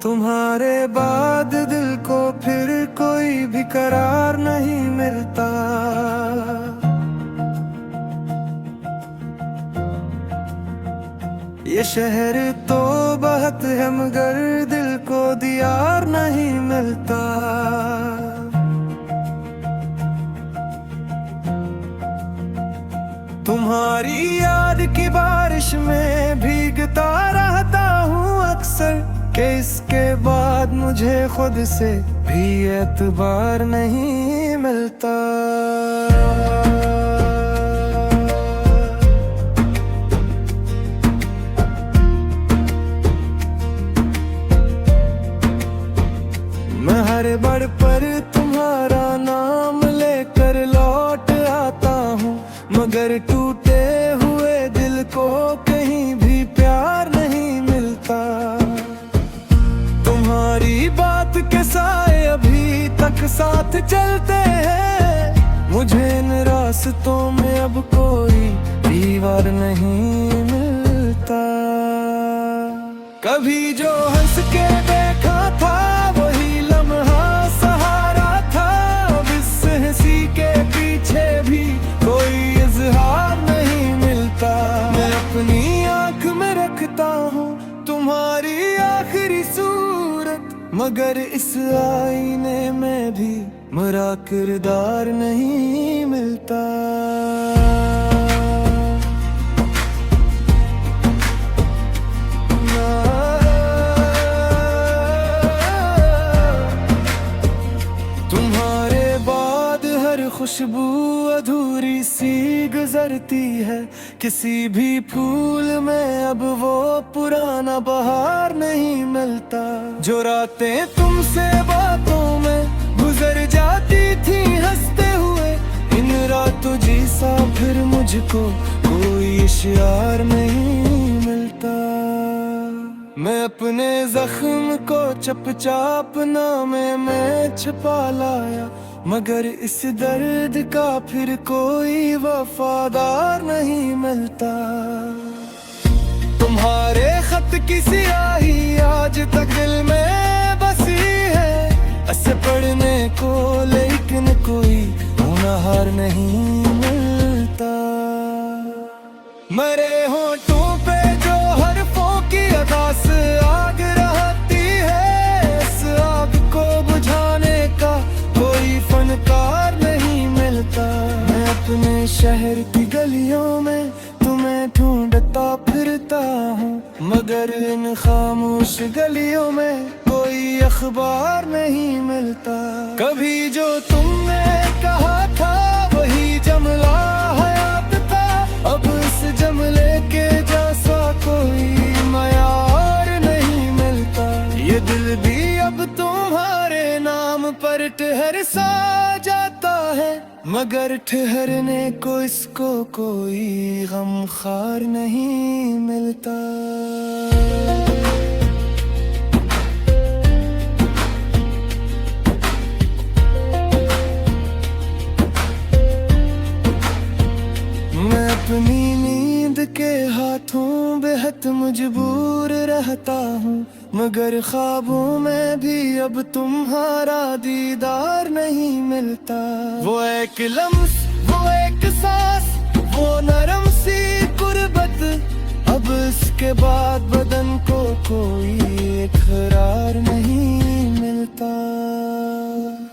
तुम्हारे बाद दिल को फिर कोई भी करार नहीं मिलता। ये शहर तो बहुत है मगर दिल को दीयार नहीं मिलता। तुम्हारी याद की बारिश में भीगता रहता हूँ अक्सर, कि इसके बाद मुझे खुद से भी एतबार नहीं मिलता। मैं हर बार पर तुम्हारा नाम लेकर लौट आता हूँ, मगर टूटे हुए दिल को कहीं भी प्यार नहीं मिलता। तुम्हारी बात के साए अभी तक साथ चलते हैं, मुझे इन रास्तों में अब कोई दीवार नहीं मिलता। कभी जो हंस के देखा था वही लम्हा सहारा था, अब इस हंसी के पीछे भी कोई इजहार नहीं मिलता। मैं अपनी आंख में रखता हूँ तुम्हारी आखिरी सूरत, मगर इस आईने में भी मेरा किरदार नहीं मिलता। तुम्हारे बाद हर खुशबू अधूरी सी गुजरती है, किसी भी फूल में अब वो पुराना बहार नहीं मिलता। जो रातें तुमसे बातों में गुजर जाती थी हंसते हुए, इन रातों जैसा फिर मुझको कोई इशार नहीं मिलता। मैं अपने जख्म को चपचाप नामे में छुपा लाया, मगर इस दर्द का फिर कोई वफादार नहीं मिलता। तुम्हारे खत की स्याही आज तक दिल में बसी है, ऐसे पढ़ने को लेकिन कोई होनहार नहीं मिलता। मरे होठों पे जो हरफों की अदा से आग रहती है, इस आग को बुझाने का कोई फनकार नहीं मिलता। मैं अपने शहर की गलियों में तुम्हें ढूंढता फिरता हूँ, मगर इन खामोश गलियों में कोई अखबार नहीं मिलता। कभी जो तुमने कहा था वही जमला हयात था, अब इस जमले के जैसा कोई मयार नहीं मिलता। ये दिल भी अब तुम्हारे नाम पर ठहर सा जाता है, मगर ठहरने को इसको कोई गमखार नहीं मिलता। मैं अपनी नींद के हाथों बेहद मजबूर रहता हूँ, मगर ख्वाबों में भी अब तुम्हारा दीदार नहीं मिलता। वो एक लम्स, वो एक सांस, वो नरम सी गुर्बत, अब इसके बाद बदन को कोई इकरार नहीं मिलता।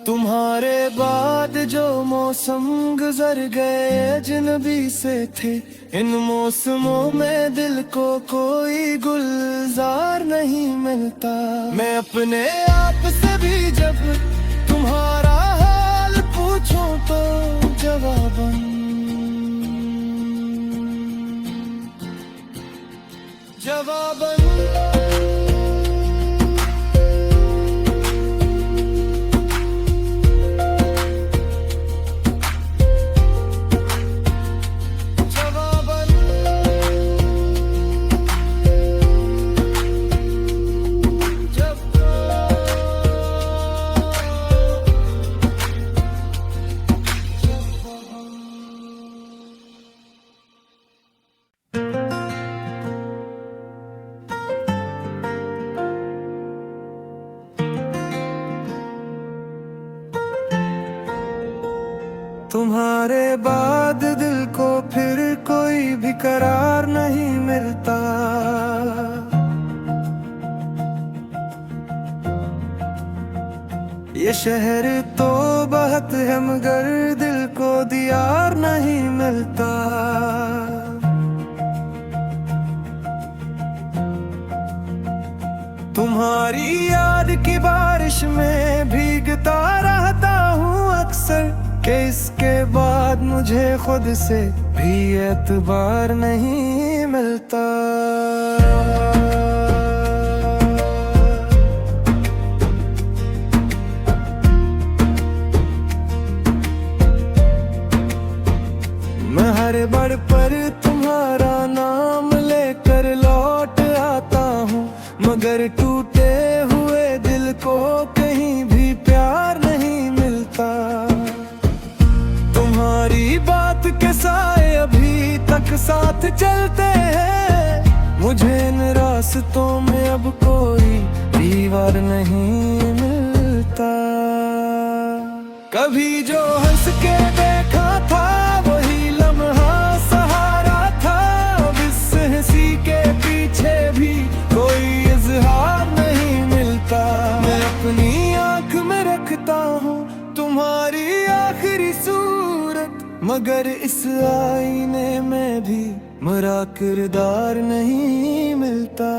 तुम्हारे बाद जो मौसम गुजर गए अजनबी से थे, इन मौसमों में दिल को कोई गुलजार नहीं मिलता। मैं अपने आप से भी जब तुम्हारा हाल पूछूं तो जवाबन तुम्हारे बाद दिल को फिर कोई भी करार नहीं मिलता। ये शहर तो बहुत है मगर दिल को दीदार नहीं मिलता। तुम्हारी याद की बारिश में भीगता रहता हूँ अक्सर, कि इसके बाद मुझे खुद से भी एतबार नहीं मिलता। मैं हर बार पर तुम्हारा नाम लेकर लौट आता हूँ, मगर टूटे हुए दिल को कहीं भी प्यार नहीं मिलता। तुम्हारी बात के साए अभी तक साथ चलते हैं, मुझे इन रास्तों में अब कोई दीवार नहीं मिलता। कभी जो हंस के देखा था वही लम्हा सहारा था, अब इस हंसी के पीछे भी कोई इजहार नहीं मिलता। मैं अपनी आंख में रखता हूँ तुम्हारी आखिरी सूरत, मगर इस आईने में भी मेरा किरदार नहीं मिलता।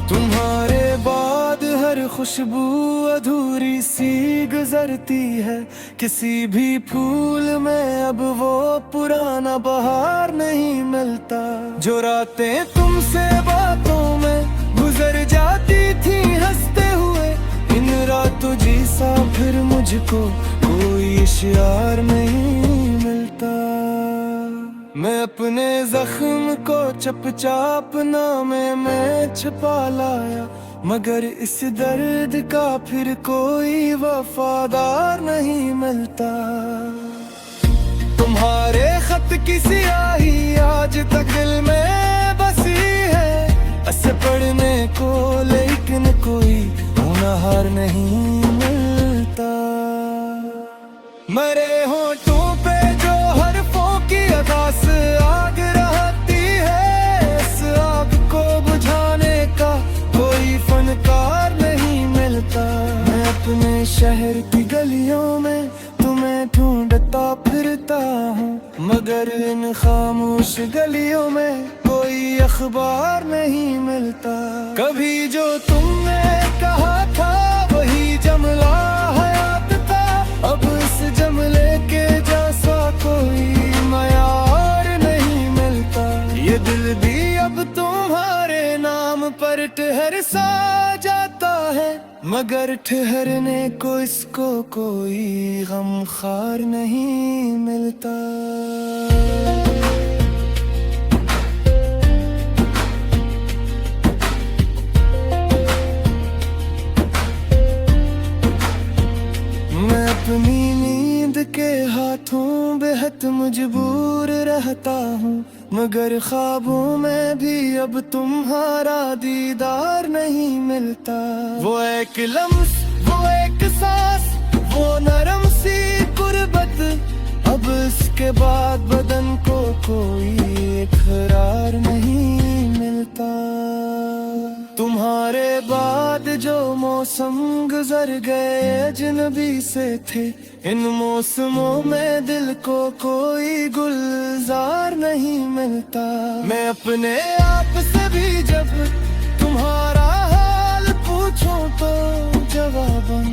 तुम्हारे बाद हर खुशबू अधूरी सी गुजरती है, किसी भी फूल में अब वो पुराना बहार नहीं मिलता। जो रातें तुमसे बातों में गुजर जाती थी हंसते हुए, इन रातों जैसा फिर मुझको कोई इशार नहीं मिलता। मैं अपने जख्म को चुपचाप नामे में छुपा लाया, मगर इस दर्द का फिर कोई वफादार नहीं मिलता। तुम्हारे खत की स्याही आज तक दिल में बसी है, ऐसे पढ़ने को लेकिन कोई होनहार नहीं मिलता। मरे होठों पे जो हरफों की अदा से आग रहती है, इस आग को बुझाने का कोई फनकार नहीं मिलता। मैं अपने शहर की गलियों में तुम्हें ढूंढता फिरता हूँ, मगर इन खामोश गलियों में कोई अखबार नहीं मिलता। कभी जो तुमने कहा था वही जमला हयात था, अब इस जमले के जैसा कोई मयार नहीं मिलता। ये दिल भी अब तुम्हारे नाम पर ठहर सा जाता है, मगर ठहरने को इसको कोई गमखार नहीं मिलता। मैं अपनी नींद के हाथों बेहद मजबूर रहता हूँ, मगर ख्वाबों में भी अब तुम्हारा दीदार नहीं मिलता। वो एक लम्स, वो एक सांस, वो नरम सी गुर्बत, अब इसके बाद बदन को कोई इकरार नहीं मिलता। तुम्हारे बाद जो मौसम गुजर गए अजनबी से थे, इन मौसमों में दिल को कोई गुलजार नहीं मिलता। मैं अपने आप से भी जब तुम्हारा हाल पूछूं तो जवाबन